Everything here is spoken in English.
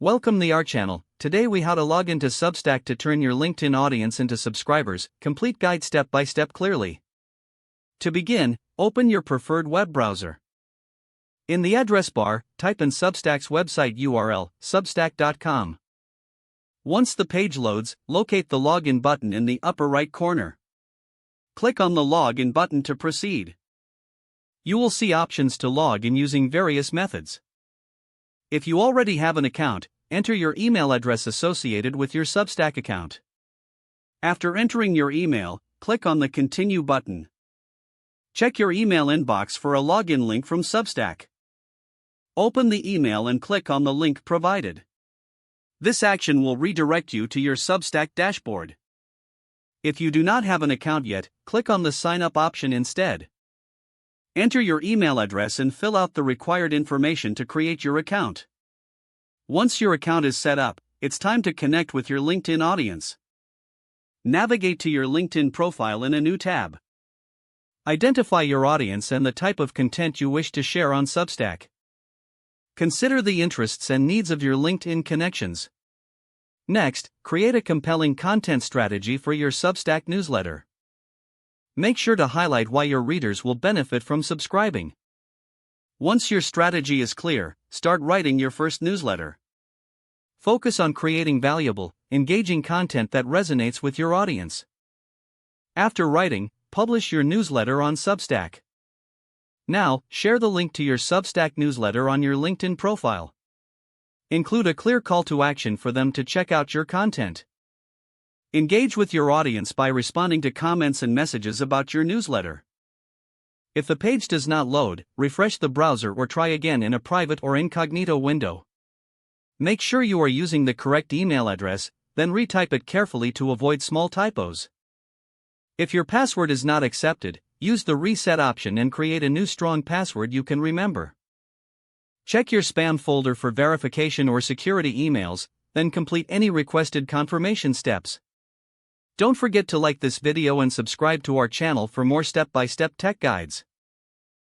Welcome to our channel. Today we how to log into Substack to turn your LinkedIn audience into subscribers. Complete guide step by step clearly. To begin, open your preferred web browser. In the address bar, type in Substack's website URL, substack.com. Once the page loads, locate the login button in the upper right corner. Click on the login button to proceed. You will see options to log in using various methods. If you already have an account, enter your email address associated with your Substack account. After entering your email, click on the Continue button. Check your email inbox for a login link from Substack. Open the email and click on the link provided. This action will redirect you to your Substack dashboard. If you do not have an account yet, click on the Sign Up option instead. Enter your email address and fill out the required information to create your account. Once your account is set up, it's time to connect with your LinkedIn audience. Navigate to your LinkedIn profile in a new tab. Identify your audience and the type of content you wish to share on Substack. Consider the interests and needs of your LinkedIn connections. Next, create a compelling content strategy for your Substack newsletter. Make sure to highlight why your readers will benefit from subscribing. Once your strategy is clear, start writing your first newsletter. Focus on creating valuable, engaging content that resonates with your audience. After writing, publish your newsletter on Substack. Now, share the link to your Substack newsletter on your LinkedIn profile. Include a clear call to action for them to check out your content. Engage with your audience by responding to comments and messages about your newsletter. If the page does not load, refresh the browser or try again in a private or incognito window. Make sure you are using the correct email address, then retype it carefully to avoid small typos. If your password is not accepted, use the reset option and create a new strong password you can remember. Check your spam folder for verification or security emails, then complete any requested confirmation steps. Don't forget to like this video and subscribe to our channel for more step-by-step tech guides.